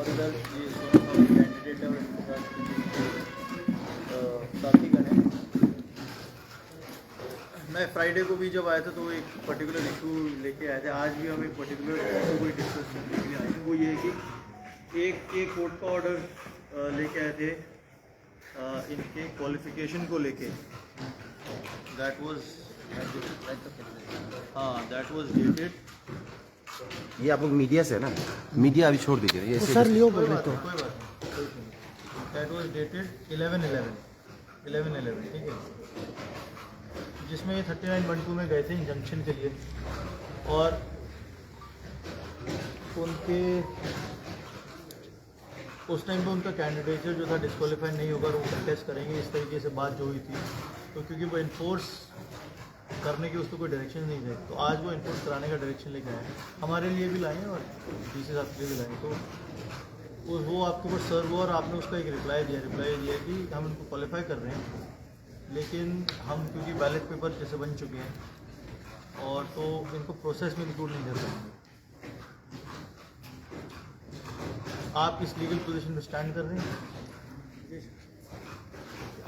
और इधर ये दोनों कैंडिडेट है और इनके साथ साथी गण है। मैं फ्राइडे को भी जब आया था तो एक पर्टिकुलर इशू लेके आए थे। आज भी हम एक पर्टिकुलर इशू को डिस्कस करने के लिए आए हैं। वो ये है कि एक कोर्ट का ऑर्डर लेके आए थे इनके क्वालिफिकेशन को लेके। That was dated. ये आप लोग मीडिया से है ना, मीडिया अभी छोड़ दीजिए ये सर लियो बोल रहे तो कोई बात नहीं। दैट वाज डेटेड 11/11, ठीक है, जिसमें ये 3912 में गए थे इंजंक्शन के लिए। और उनके उस टाइम पे उनका कैंडिडेचर जो था डिस्क्वालीफाई नहीं होगा, वो कंटेस्ट करेंगे, इस तरीके से बात जो हुई थी। तो क्योंकि वो इन्फोर्स करने की उसको कोई डायरेक्शन नहीं थे, तो आज वो इन्फोर्स कराने का डायरेक्शन लेके आए, हमारे लिए भी लाए और दूसरे साथ के लिए भी लाए। तो वो आपके ऊपर सर्व हुआ और आपने उसका एक रिप्लाई दिया कि हम उनको क्वालिफाई कर रहे हैं, लेकिन हम क्योंकि बैलेट पेपर जैसे बन चुके हैं और तो इनको प्रोसेस में इंक्लूड नहीं कर पाएंगे। आप इस लीगल पोजीशन में स्टैंड कर रहे हैं?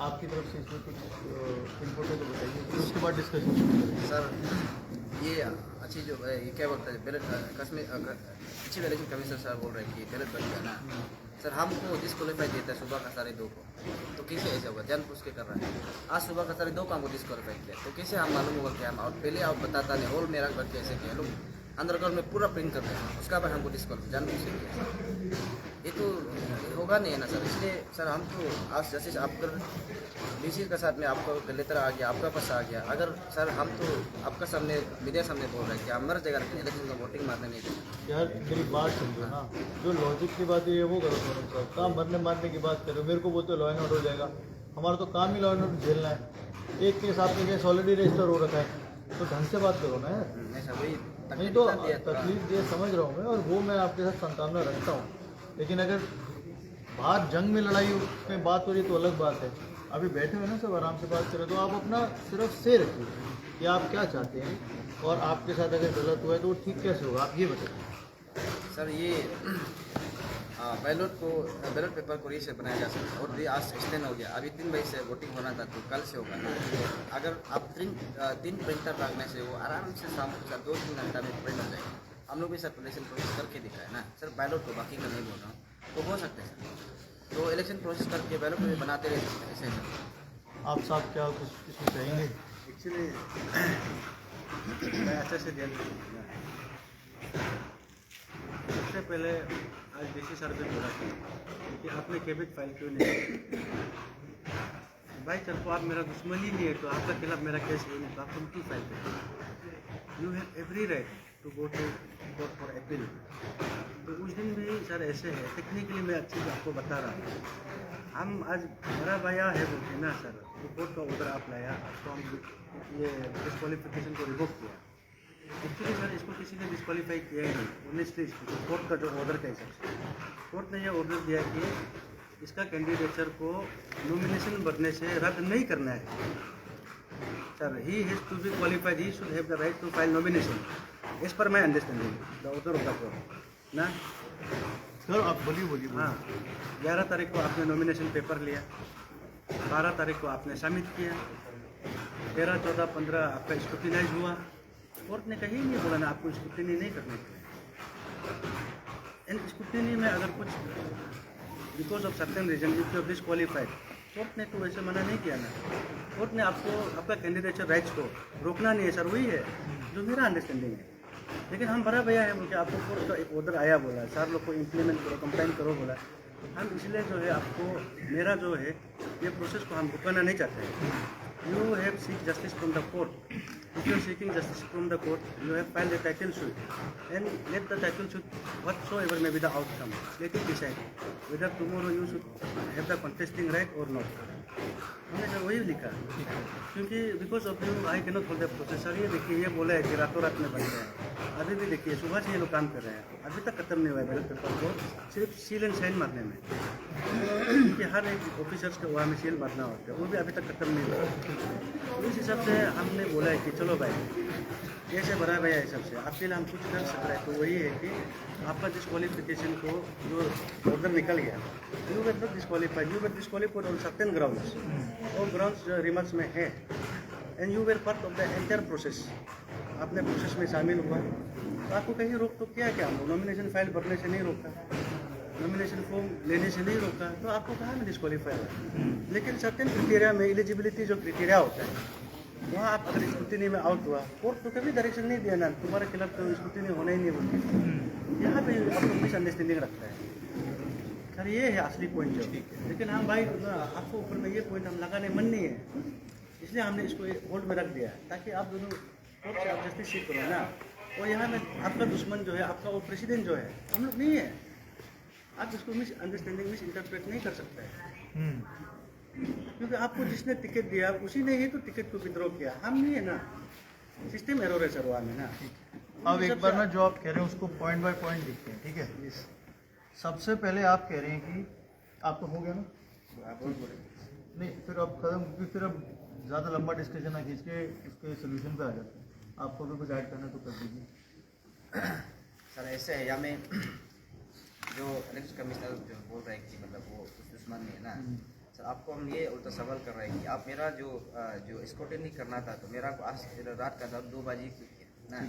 आपकी तरफ से इसमें कुछ इनपुट है तो बताइए, फिर उसके बाद डिस्कशन शुरू करेंगे। सर ये अच्छी जो है ये क्या बोलता है बैलेट अच्छी इलेक्शन कमीशन सर बोल रहे हैं कि बैलेट बन गया ना सर, हमको डिस्क्वालीफाई देता है सुबह का 2:30 को, तो कैसे ऐसा होगा? जान पूछ के कर रहा है। आज सुबह का 2:30 को हमको डिस्क्वालीफाई किया, तो कैसे हम मालूम होगा कि हम और पहले आप बताता नहीं होल मेरा घर कैसे किया लोग अंडरग्राउंड में पूरा प्रिंट करते हैं, उसका बाद हमको डिस्क्वालीफाई जान पूछ के किया। ये तो होगा नहीं है ना सर, इसलिए सर हम तो आज जैसे आप कर डीसी के साथ में आपका लेटर आ गया, आपका पास आ गया। अगर सर हम तो आपका सामने मीडिया सामने बोल रहे हैं कि हम मर जाएगा लेकिन इलेक्शन का वोटिंग मारने नहीं देंगे। यार मेरी बात समझो ना, जो लॉजिक की बात है वो करो थोड़ा सा, काम भरने मारने की बात करो। मेरे को बोलते लॉ एंड ऑर्डर हो जाएगा, हमारा तो काम ही लॉ एंड ऑर्डर झेलना है। एक केस आपके केस ऑलरेडी रजिस्टर हो रखा है, तो ढंग से बात करो ना यार। नहीं सर वही नहीं तो तकलीफ ये समझ रहा हूँ मैं, और वो मैं आपके साथ संतावना रखता हूँ, लेकिन अगर बाहर जंग में लड़ाई में बात हो रही तो अलग बात है। अभी बैठे हुए ना सब आराम से बात करें, तो आप अपना सिर्फ से रखिए कि आप क्या चाहते हैं, और आपके साथ अगर गलत हुआ है तो वो ठीक कैसे होगा, आप ये बताइए। सर ये बैलेट पेपर को रीसेट बनाया जा सकता है और ये आज एक्सटेंड हो गया। अभी 3 बजे से वोटिंग होना था तो कल से होगा ना। अगर आप तीन प्रिंटर रखने से वो आराम से शाम को 2-3 घंटा में प्रिंट हो जाएगा। हम लोग भी सर इलेक्शन प्रोसेस करके दिखाए ना सर, बैलेट को बाकी का नहीं बोल रहा हूँ, तो हो सकता है सर। तो इलेक्शन प्रोसेस करके बैलेट में बनाते रहे ऐसे सर। आप साहब क्या कुछ इसमें कहेंगे? एक्चुअली मैं अच्छे से ध्यान रखूँगा। सबसे पहले आज डीसी सर पे बोला था कि आपने कैबिनेट फाइल क्यों नहीं किया? भाई चल तो आप मेरा दुश्मन ही नहीं है, तो आपके खिलाफ मेरा केस है नहीं, तो आप तुम क्यों फाइल करें? You have every right to go to court for appeal. तो उस दिन भी सर ऐसे है, टेक्निकली मैं अच्छी आपको बता रहा हूँ। हम आज बड़ा भैया है बोलते ना सर, तो कोर्ट का ऑर्डर आप लाया तो हम ये डिस्क्वालिफिकेशन को रिवोक किया। एक्चुअली सर इसको किसी ने डिस्क्वालीफाई किया ही नहीं, ऑनेस्टली कोर्ट का जो ऑर्डर का हिसाब से कोर्ट ने यह ऑर्डर दिया कि इसका कैंडिडेचर को नॉमिनेशन भरने से रद्द नहीं करना है। Sir he has to be qualified, he should have the right to file nomination as per my understanding the order of the court ना। सर आप बोलिए। हाँ, 11 तारीख को आपने नॉमिनेशन पेपर लिया, 12 तारीख को आपने सबमिट किया, 13, 14, 15 आपका स्क्रूटिनाइज हुआ। कोर्ट ने कहीं नहीं बोला ना आपको स्क्रूटिनी नहीं करने के लिए। एंड स्क्रूटिनी में अगर कुछ because of certain reason if you disqualified, court ने तो वैसे मना नहीं किया ना। कोर्ट ने आपको आपका कैंडिडेचर राइट्स को रोकना नहीं है सर, वही है जो मेरा अंडरस्टैंडिंग है। लेकिन हम बड़ा भैया है बोलकर आपको कोर्ट का एक ऑर्डर आया बोला, सर लोग को इम्प्लीमेंट करो, कंप्लेन करो बोला। हम इसलिए जो है आपको मेरा जो है ये प्रोसेस को हम रुकाना नहीं चाहते हैं। You have seek justice from the court. If you are seeking justice from the court, you have filed a title suit, and let the title suit, whatsoever may be the outcome, let it decide whether tomorrow you should have the contesting right or not. हमने sir वही लिखा, क्योंकि because of you I cannot hold the process. Sir ये देखिए ये बोला है कि रातों रात में बन गया है, अभी भी देखिए सुबह से ये लोग काम कर रहे हैं, अभी तक खत्म नहीं हुआ है बैलेट पेपर को, सिर्फ सील एंड साइन मारने में। क्योंकि हर एक ऑफिसर्स के वहाँ में सील मारना होता है, वो भी अभी तक खत्म नहीं हुआ। तो इस हिसाब से हमने बोला है कि चलो भाई कैसे भरा गया है सबसे आपके लिए हम कुछ कर सकते हैं। तो वही है कि आपका डिस्क्वालिफिकेशन को जो ऑर्डर निकल गया, you were not disqualified, you were disqualified on certain grounds, और ग्राउंड्स जो रिमार्क्स में है, and you were part of the entire process, आपने प्रोसेस में शामिल हुआ, तो आपको कहीं रोक तो क्या नॉमिनेशन फाइल भरने से नहीं रोका, नॉमिनेशन फॉर्म लेने से नहीं रोका, तो आपको कहाँ में डिस्क्वालीफाई हुआ। लेकिन सर्टेन क्राइटेरिया में एलिजिबिलिटी जो क्राइटेरिया होता है, वहाँ आप अगर स्क्रूटिनी में आउट हुआ, कोर्ट तो कभी डायरेक्शन नहीं दिया ना तुम्हारे खिलाफ तो स्क्रूटिनी होना ही नहीं बोलती। यहाँ पे आपको मिसअंडरस्टैंडिंग रखता है सर, ये है असली पॉइंट जो। लेकिन हम भाई आपको ऊपर में ये पॉइंट हम लगाने मन नहीं है, इसलिए हमने इसको होल्ड में रख दिया ताकि आप दोनों कोर्ट से आप जस्टिस सीख करो ना। और यहाँ में आपका दुश्मन जो है, आपका वो प्रेसिडेंट जो है, हम लोग नहीं है। आप इसको मिसअंडरस्टैंडिंग मिस इंटरप्रेट नहीं कर सकते हैं, क्योंकि आपको जिसने टिकट दिया उसी ने ही तो टिकट को विड्रॉ किया, हम नहीं है ना। सिस्टम एरर है सर वहाँ में ना। अब एक बार ना जो आप कह रहे हैं उसको पॉइंट बाय पॉइंट देखते हैं, ठीक है। सबसे पहले आप कह रहे हैं कि आपका हो गया ना, नहीं फिर अब खत्म, क्योंकि फिर अब ज़्यादा लंबा डिस्कशन ना खींच के उसके सोल्यूशन पे आ जाते हैं। आपको अगर कुछ ऐड करना है तो कर दीजिए। सर ऐसे है, या में जो इलेक्शन कमिश्नर जो बोल रहे हैं कि मतलब वो कुछ दुश्मन नहीं है ना सर, आपको हम ये उल्टा सवाल कर रहे हैं कि आप मेरा जो स्क्रूटिनी करना था, तो मेरा को आज रात का 2 बजे क्यों किया ना,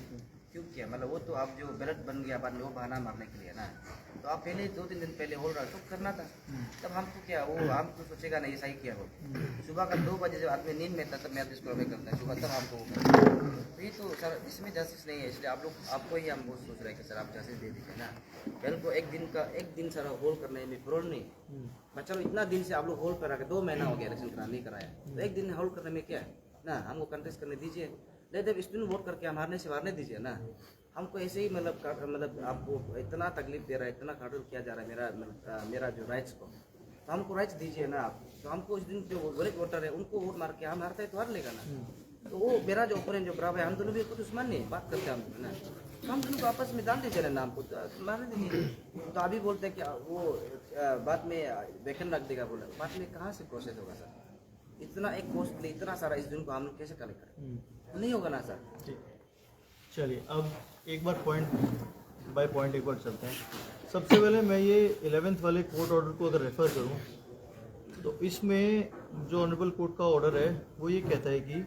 क्यों किया, मतलब वो तो आप जो बैलेट बन गया बाद में वो बहाना मारने के लिए ना, तो आप पहले 2-3 दिन पहले होल्ड रहा तो करना था। तब हमको क्या वो हम तो सोचेगा नहीं सही किया हो, सुबह का 2 बजे जब आदमी नींद में था तब मैं डिस्क्वालीफाई करता है सुबह, तब हमको वो करता है। तो ये तो सर इसमें जस्टिस नहीं है, इसलिए आप लोग आपको ही हम बहुत सोच रहे हैं कि सर आप जस्टिस दे दीजिए ना। बेल को एक दिन सर होल्ड करने में प्रॉब्लम नहीं, मैं चलो इतना दिन से आप लोग होल्ड करा के 2 महीना हो गया इलेक्शन करा नहीं कराया, तो एक दिन होल्ड करने में क्या है ना, हमको कंटेस्ट करने दीजिए, नहीं जब स्टूडेंट वोट करके हम हारने से मारने दीजिए ना। हमको ऐसे ही मतलब आपको इतना तकलीफ दे रहा है, इतना कंट्रोल किया जा रहा है मेरा जो राइट्स को, तो हमको राइट्स दीजिए ना आप। तो हमको उस दिन जो बड़े वोटर है उनको वोट मार के हम हारते हैं तो हार लेगा ना। तो वो मेरा जो ओपोनेंट जो बराबर है, हम दोनों भी कुछ दुश्मन नहीं बात करते हम ना, तो हम दोनों को आपस में डाल दीजिए ना नाम को, मारने दीजिए। तो अभी बोलते हैं कि वो बाद में वैकेंट रख देगा, बोला बाद में कहाँ से प्रोसेस होगा सर, इतना एक पोस्ट इतना सारा इस दिन को हम लोग कैसे कलेक्ट करें, नहीं होगा ना सर। ठीक, चलिए अब एक बार पॉइंट बाय पॉइंट एक बार चलते हैं। सबसे पहले मैं ये 11th वाले कोर्ट ऑर्डर को अगर रेफ़र करूं, तो इसमें जो ऑनरेबल कोर्ट का ऑर्डर है वो ये कहता है कि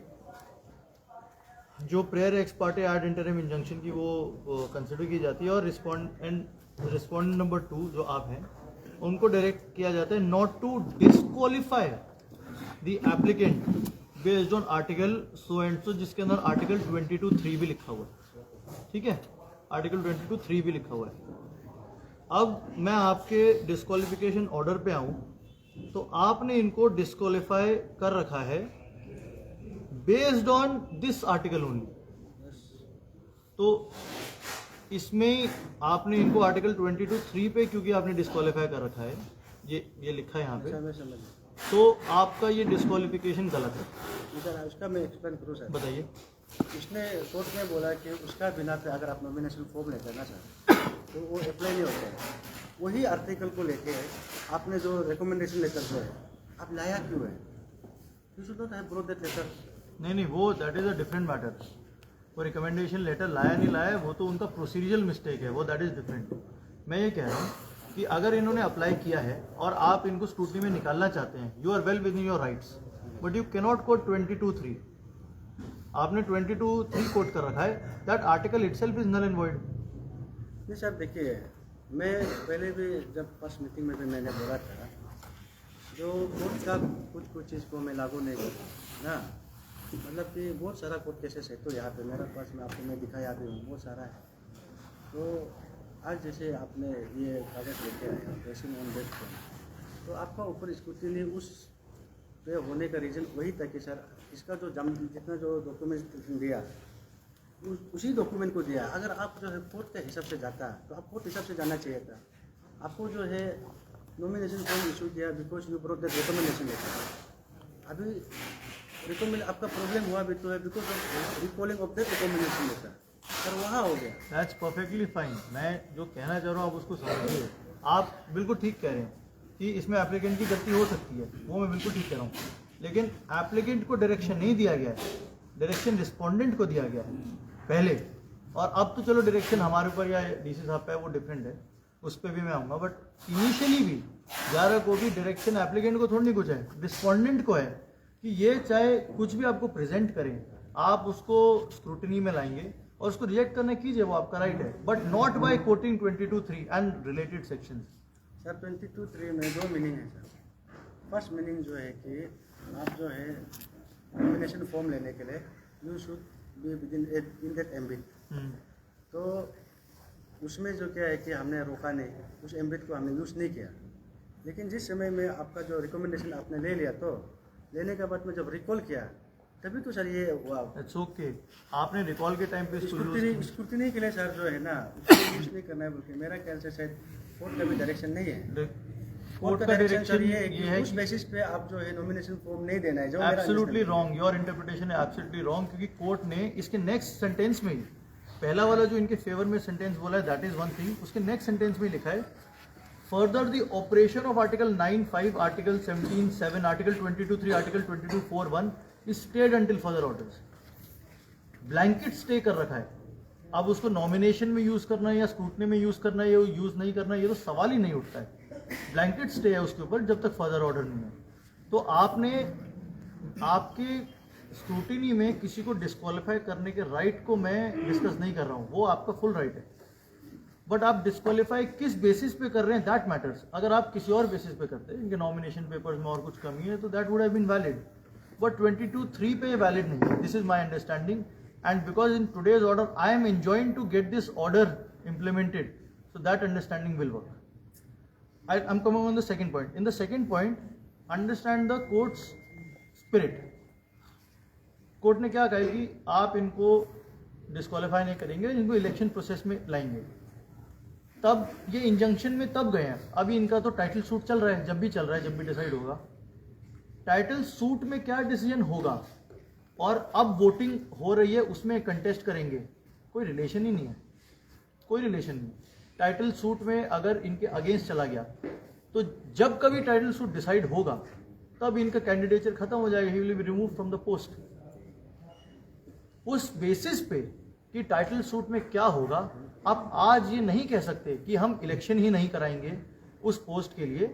जो prayer ex parte ad interim injunction की वो कंसिडर की जाती है, और रिस्पॉन्डेंट नंबर 2 जो आप हैं उनको डायरेक्ट किया जाता है not to disqualify the applicant based on article so and so, जिसके अंदर आर्टिकल 22(3) भी लिखा हुआ है, ठीक है, आर्टिकल 22(3) भी लिखा हुआ है। अब मैं आपके डिस्क्वालिफिकेशन ऑर्डर पे आऊं, तो आपने इनको डिस्क्वालीफाई कर रखा है based on this article only. तो इसमें आपने इनको आर्टिकल 22(3) पे क्योंकि आपने डिस्क्वालीफाई कर रखा है, ये लिखा है यहाँ पे, तो आपका ये डिस्क्वालिफिकेशन गलत है। सर उसका मैं एक्सप्लेन करूँ सर, बताइए। उसने कोर्ट में बोला कि उसका बिना पे अगर आप नॉमिनेशन फॉर्म लेते हैं ना सर, तो वो अप्लाई नहीं होता है। वही आर्टिकल को लेके आपने जो रिकमेंडेशन लेटर जो है आप लाया क्यों है, you should not have brought that letter. नहीं वो that is a different matter. वो रिकमेंडेशन लेटर लाया नहीं लाया वो तो उनका प्रोसीजरल मिस्टेक है, वो दैट इज़ डिफरेंट। मैं ये कह रहा हूँ कि अगर इन्होंने अप्लाई किया है और आप इनको स्क्रूटनी में निकालना चाहते हैं, you are well within your rights, but you cannot quote 22(3). आपने 22(3) कोट कर रखा है, that article itself is null and void. नहीं सर देखिए, मैं पहले भी जब फर्स्ट मीटिंग में भी मैंने बोला था, जो कोर्ट का कुछ चीज़ को मैं लागू नहीं करता ना, मतलब कि बहुत सारा कोर्ट केसेस है, तो यहाँ पे मेरे पास में आपको मैं दिखाया भी हूँ, बहुत सारा है। तो आज जैसे आपने ये कागज़ लेके आए प्रेसिंग ऑन डेट पर, तो आपका ऊपर स्क्रूटिनी उस पे होने का रीज़न वही था कि सर इसका जो जितना जो डॉक्यूमेंट दिया उसी डॉक्यूमेंट को दिया। अगर आप जो है कोर्ट के हिसाब से जाता तो आप कोर्ट हिसाब से जाना चाहिए था। आपको जो है नॉमिनेशन फॉर्म इशू किया because you brought that recommendation letter. अभी रिकमेंड आपका प्रॉब्लम हुआ भी तो है because of recalling of that recommendation letter, sir वहाँ हो गया। That's perfectly fine. मैं जो कहना चाह रहा हूँ आप उसको समझिए। आप बिल्कुल ठीक कह रहे हैं कि इसमें एप्लीकेंट की गलती हो सकती है, वो मैं बिल्कुल ठीक कह रहा हूँ, लेकिन एप्लीकेंट को डायरेक्शन नहीं दिया गया है, डायरेक्शन रिस्पोंडेंट को दिया गया है। पहले, और अब तो चलो डायरेक्शन हमारे ऊपर या डीसी साहब पे है, वो डिफरेंट है, उस पर भी मैं आऊँगा, बट इनिशियली भी 11 को भी डायरेक्शन एप्लीकेंट को थोड़ी नहीं कुछ है, रिस्पॉन्डेंट को है कि ये चाहे कुछ भी आपको प्रेजेंट करें, आप उसको स्क्रूटनी में लाएंगे और उसको रिजेक्ट करने कीजिए, वो आपका राइट है, but not by quoting 22(3) and related sections. Sir 22(3) में 2 मीनिंग है सर। फर्स्ट मीनिंग जो है कि आप जो है नॉमिनेशन फॉर्म लेने के लिए you should be within in that ambit. तो उसमें जो क्या है कि हमने रोका नहीं, उस एम्बिट को हमने यूज़ नहीं किया, लेकिन जिस समय में आपका जो रिकमेंडेशन आपने ले लिया, तो लेने के बाद में जब रिकॉल किया तभी तो सर ये हुआ। इट्स ओके, आपने रिकॉल के टाइम पे इसको use स्क्रूटनी के लिए सर जो है ना उसको यूज़ नहीं करना है, बल्कि मेरा ख्याल से शायद कोर्ट का भी डायरेक्शन नहीं है। कोर्ट का डायरेक्शन ये है कि है उस बेसिस पे आप जो है नॉमिनेशन फॉर्म नहीं देना है, जो एब्सोल्युटली रॉन्ग, योर इंटरप्रिटेशन है एब्सोल्युटली रॉन्ग, क्योंकि कोर्ट ने इसके नेक्स्ट सेंटेंस में ही पहला वाला जो इनके फेवर में सेंटेंस बोला है दैट इज वन थिंग, उसके नेक्स्ट सेंटेंस में लिखा है further the operation of article 9(5), article 17(7), article 22(3), article 22(4)(1) is stayed until further orders. Blanket stay कर रखा है, अब उसको नॉमिनेशन में यूज करना है या स्क्रूटनी में यूज करना है या यूज नहीं करना है, ये तो सवाल ही नहीं उठता है। ब्लैंकेट स्टे है उसके ऊपर जब तक फर्दर ऑर्डर नहीं है। तो आपने आपके स्क्रूटिनी में किसी को डिस्क्वालीफाई करने के राइट को मैं डिस्कस नहीं कर रहा हूँ, वो आपका फुल राइट है, बट आप डिस्क्वालीफाई किस बेसिस पे कर रहे हैं दैट मैटर्स। अगर आप किसी और बेसिस पे करते हैं, इनके नॉमिनेशन पेपर्स में और कुछ कमी है, तो that would have been valid, but 22(3) पे वैलिड नहीं है। This is my understanding, and because in today's order I am enjoying to get this order implemented, so that understanding will work. I'm coming on the second point. In the second point, understand the court's spirit. Court ने क्या कहा कि आप इनको disqualify नहीं करेंगे, इनको election process में लाएंगे। तब ये इंजंक्शन में तब गए हैं, अभी इनका तो टाइटल सूट चल रहा है, जब भी चल रहा है, जब भी डिसाइड होगा टाइटल सूट में क्या डिसीजन होगा, और अब वोटिंग हो रही है उसमें कंटेस्ट करेंगे, कोई रिलेशन ही नहीं है, कोई रिलेशन नहीं। टाइटल सूट में अगर इनके अगेंस्ट चला गया तो जब कभी टाइटल सूट डिसाइड होगा तब इनका कैंडिडेचर खत्म हो जाएगा, he will be remove from the post. उस बेसिस पे कि टाइटल सूट में क्या होगा, आप आज ये नहीं कह सकते कि हम इलेक्शन ही नहीं कराएंगे उस पोस्ट के लिए,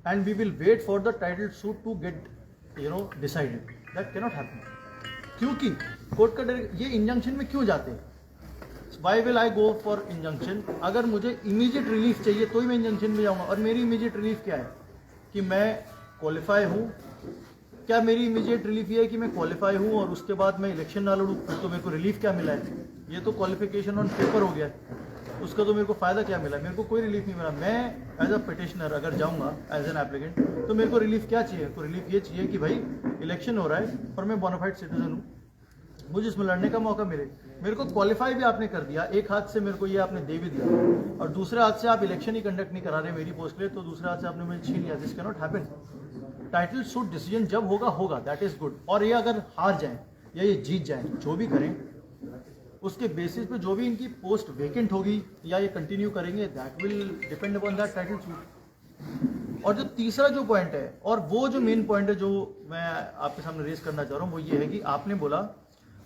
and we will wait for the title suit to get decided. That cannot happen, क्योंकि कोर्ट का ये इंजंक्शन में क्यों जाते हैं? Why will I go for injunction? अगर मुझे इमीडिएट रिलीफ चाहिए तो ही मैं इंजंक्शन में जाऊंगा, और मेरी इमीडिएट रिलीफ क्या है कि मैं क्वालिफाई हूँ। क्या मेरी इमीडिएट रिलीफ ये है कि मैं क्वालिफाई हूँ और उसके बाद मैं इलेक्शन ना लड़ूँ, तो मेरे को रिलीफ क्या मिला है? ये तो क्वालिफिकेशन ऑन पेपर हो गया है, उसका तो मेरे को फ़ायदा क्या मिला? मेरे को कोई रिलीफ नहीं मिला। मैं एज अ पिटिशनर अगर जाऊँगा एज एन एप्लीकेंट, तो मेरे को रिलीफ क्या चाहिए? मेरे को रिलीफ ये चाहिए कि भाई इलेक्शन हो रहा है और मैं बोनाफाइड सिटीजन हूँ, मुझे इसमें लड़ने का मौका मिले। मेरे को क्वालिफाई भी आपने कर दिया, एक हाथ से मेरे को ये आपने दे भी दिया, और दूसरे हाथ से आप इलेक्शन ही कंडक्ट नहीं करा रहे मेरी पोस्ट के लिए, तो दूसरे हाथ से आपने मुझे छीन लिया। This can not happen. Title suit decision जब होगा होगा, दैट इज गुड। और ये अगर हार जाएं या ये जीत जाएं, जो भी करें उसके बेसिस पे जो भी इनकी पोस्ट वेकेंट होगी या ये कंटिन्यू करेंगे, that will depend upon that title suit. और जो तीसरा जो पॉइंट है, और वो जो मेन पॉइंट है जो मैं आपके सामने रेस करना चाह रहा हूँ, वो ये है कि आपने बोला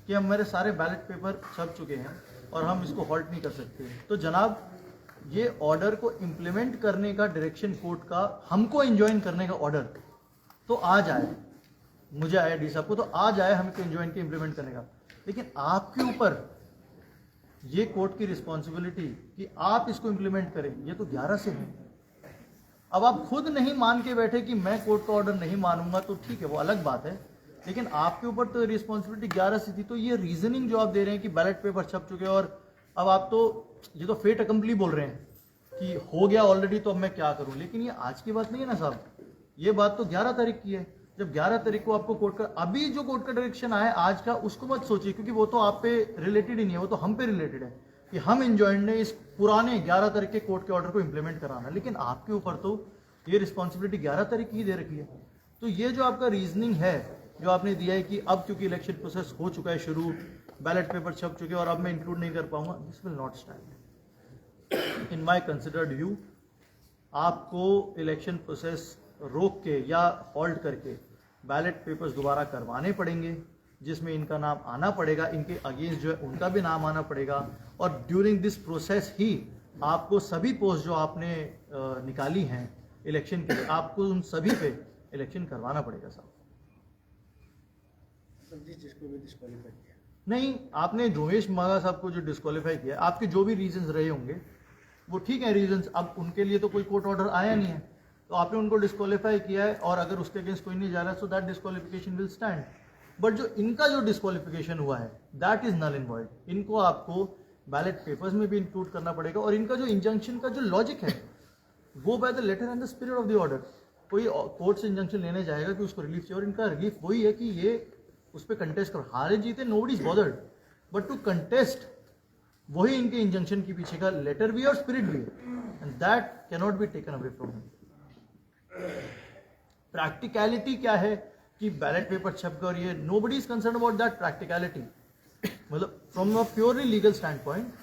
कि हम मेरे सारे बैलेट पेपर छप चुके हैं और हम इसको हॉल्ट नहीं कर सकते। तो जनाब, ये ऑर्डर को इम्प्लीमेंट करने का डायरेक्शन कोर्ट का, हमको एंजॉइन करने का ऑर्डर तो आज आया, मुझे आया डी साहब को, तो आज आया हमको एंजॉइन के इम्प्लीमेंट करने का, लेकिन आपके ऊपर ये कोर्ट की रिस्पॉन्सिबिलिटी कि आप इसको इम्प्लीमेंट करें, ये तो 11 से है। अब आप खुद नहीं मान के बैठे कि मैं कोर्ट का ऑर्डर नहीं मानूंगा, तो ठीक है, वो अलग बात है, लेकिन आपके ऊपर तो रिस्पॉन्सिबिलिटी 11 से थी। तो ये रीजनिंग जो आप दे रहे हैं कि बैलेट पेपर छप चुके हैं और अब आप तो ये तो फेट अकम्पली बोल रहे हैं कि हो गया ऑलरेडी, तो अब मैं क्या करूं। लेकिन ये आज की बात नहीं है ना साहब, ये बात तो 11 तारीख की है। जब 11 तारीख को आपको कोर्ट का, अभी जो कोर्ट का डायरेक्शन आया आज का, उसको मत सोचिए, क्योंकि वो तो आप पे रिलेटेड ही नहीं है, वो तो हम पे रिलेटेड है कि हम एंजॉइंड ने इस पुराने 11 तारीख के कोर्ट के ऑर्डर को इंप्लीमेंट कराना। लेकिन आपके ऊपर तो ये रिस्पॉन्सिबिलिटी 11 तारीख की दे रखी है। तो ये जो आपका रीजनिंग है जो आपने दिया है कि अब क्योंकि इलेक्शन प्रोसेस हो चुका है शुरू, बैलेट पेपर छप चुके हैं और अब मैं इंक्लूड नहीं कर पाऊंगा, this will not stand in my considered view. आपको इलेक्शन प्रोसेस रोक के या हॉल्ट करके बैलेट पेपर्स दोबारा करवाने पड़ेंगे, जिसमें इनका नाम आना पड़ेगा, इनके अगेंस्ट जो है उनका भी नाम आना पड़ेगा, और ड्यूरिंग दिस प्रोसेस ही आपको सभी पोस्ट जो आपने निकाली हैं इलेक्शन के लिए, आपको उन सभी पे इलेक्शन करवाना पड़ेगा साहब। जिसको भी डिस्क्वालीफाई किया नहीं, आपने जोमेश मागा साहब को जो डिस्क्वालीफाई किया, आपके जो भी रीजंस रहे होंगे वो ठीक है रीजंस, अब उनके लिए तो कोई कोर्ट ऑर्डर आया नहीं है, तो आपने उनको डिस्क्वालीफाई किया है, और अगर उसके अगेंस्ट कोई नहीं जा रहा है, so that disqualification will stand. But जो इनका जो डिस्क्वालिफिकेशन हुआ है that is null and void, इनको आपको बैलेट पेपर्स में भी इंक्लूड करना पड़ेगा, और इनका जो इंजंक्शन का जो लॉजिक है वो by the letter and the spirit of the order. कोई कोर्ट से इंजंक्शन लेने जाएगा कि उसको रिलीफ चाहिए, और इनका रिलीफ वही है कि ये उस पर कंटेस्ट करो, हारे जीते nobody is bothered, but to contest वही इनके इंजंक्शन के पीछे का लेटर भी है और स्पिरिट भी है, and that can not be taken away from him. Practicality क्या है कि बैलेट पेपर छप कर, ये nobody is concern about that practicality, मतलब from a purely legal standpoint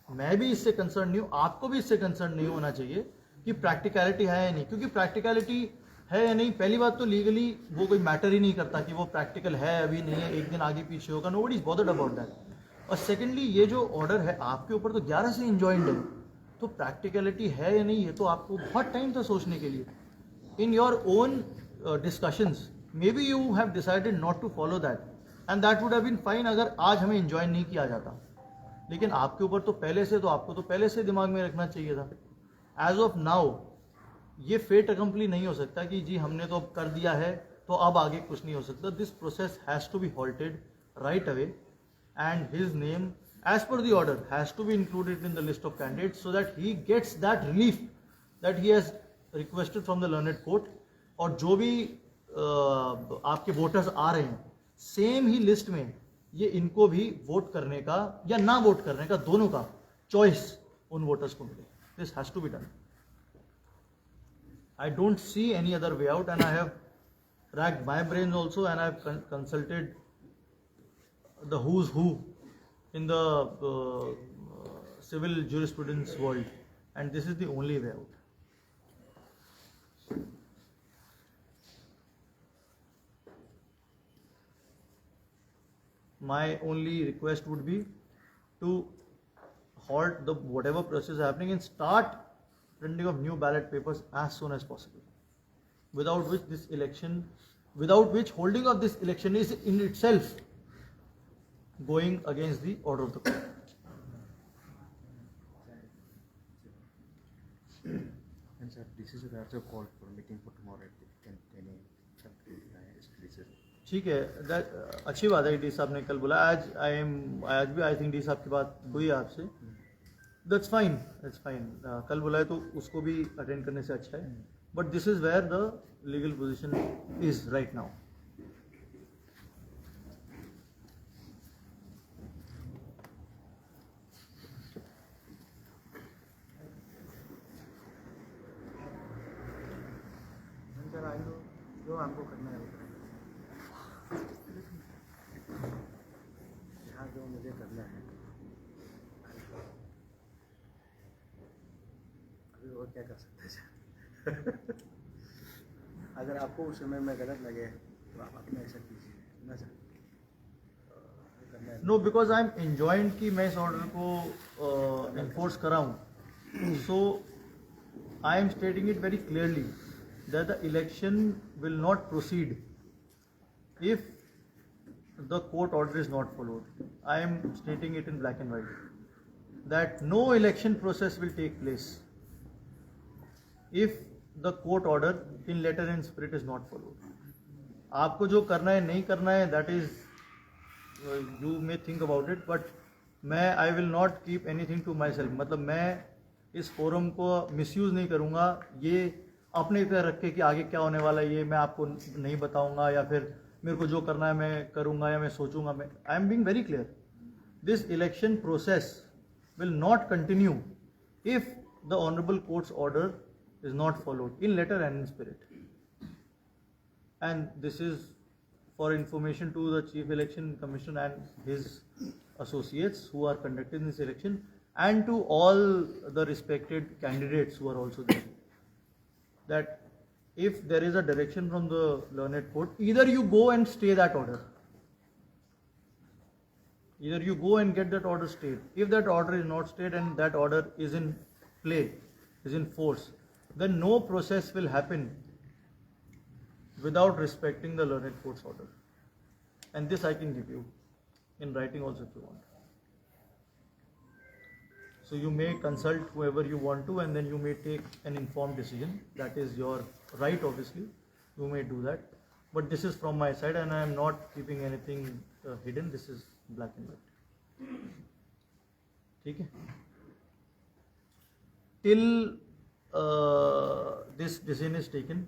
मैं भी इससे कंसर्न नहीं हूँ, आपको भी इससे कंसर्न नहीं होना चाहिए कि प्रैक्टिकलिटी है या नहीं, क्योंकि प्रैक्टिकलिटी है या नहीं, पहली बात तो लीगली वो कोई मैटर ही नहीं करता कि वो प्रैक्टिकल है अभी नहीं है, एक दिन आगे पीछे होगा, nobody is bothered about that. और सेकेंडली ये जो ऑर्डर है आपके ऊपर तो 11 से इंजॉइंड है, तो प्रैक्टिकलिटी है या नहीं ये तो आपको बहुत टाइम था सोचने के लिए। In your own discussions may be you have decided not to follow that, and that would have been fine अगर आज हमें इंजॉय नहीं किया जाता, लेकिन आपके ऊपर तो पहले से, तो आपको तो पहले से दिमाग में रखना चाहिए था। एज ऑफ नाउ ये फेट अकम्पली नहीं हो सकता कि जी हमने तो अब कर दिया है तो अब आगे कुछ नहीं हो सकता। This process has to be halted right away, and his name as per the order has to be included in the list of candidates so that he gets that relief that he has requested from the learned court. और जो भी आपके voters आ रहे हैं same ही list में ये इनको भी वोट करने का या ना वोट करने का, दोनों का चॉइस उन वोटर्स को मिले। This has to be done. I don't see any other way out, and I have racked my brains also, and I have consulted the who's who in the civil jurisprudence world, and this is the only way out. My only request would be to halt the whatever process is happening and start printing of new ballot papers as soon as possible, without which holding of this election is in itself going against the order of the court. And sir, this is also called for meeting for tomorrow at 10 a.m. ठीक है, अच्छी बात है D साहब ने कल बोला, आज भी आई थिंक डी साहब की बात हुई है आपसे, दैट्स फाइन, कल बोला है तो उसको भी अटेंड करने से अच्छा है, but this is where the legal position is right now. Sir आगे जो हमको करना है वो करेंगे, यहाँ जो मुझे करना है अभी वो क्या कर सकते हैं सर। अगर आपको उस समय में गलत लगे तो आप अपना ऐसा कीजिए ना sir. No, because I am enjoined कि मैं इस ऑर्डर को इन्फोर्स कराऊँ, so I am stating it very clearly that the election will not proceed if the court order is not followed. I am stating it in black and white that no election process will take place if the court order in letter and spirit is not followed. आपको जो करना है नहीं करना है that is you may think about it, but मैं I will not keep anything to myself, मतलब मैं इस फोरम को मिसयूज़ नहीं करूँगा ये अपने तरह रख के कि आगे क्या होने वाला है ये मैं आपको नहीं बताऊँगा, या फिर मेरे को जो करना है मैं करूँगा या मैं सोचूंगा। मैं I am being very clear, this election process will not continue if the honourable court's order is not followed in letter and in spirit, and this is for information to the chief election commissioner and his associates who are conducting this election, and to all the respected candidates who are also there, that if there is a direction from the learned court, either you go and stay that order, Either you go and get that order stayed. If that order is not stayed and that order is in play, is in force, then no process will happen without respecting the learned court's order. And this I can give you in writing also if you want. So you may consult whoever you want to, and then you may take an informed decision. That is your right, obviously. You may do that. But this is from my side, and I am not keeping anything hidden. This is black and white. Okay? Till this decision is taken,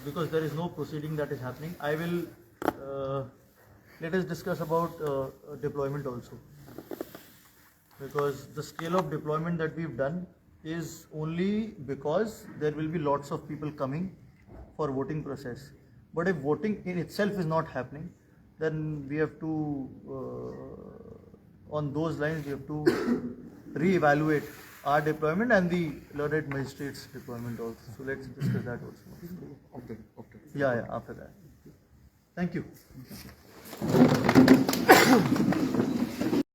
because there is no proceeding that is happening, I will let us discuss about deployment also. Because the scale of deployment that we've done is only because there will be lots of people coming for voting process. But if voting in itself is not happening, then we have to, on those lines, we have to re-evaluate our deployment and the learned magistrates deployment also. So let's discuss that also. Okay. Yeah, after that. Thank you.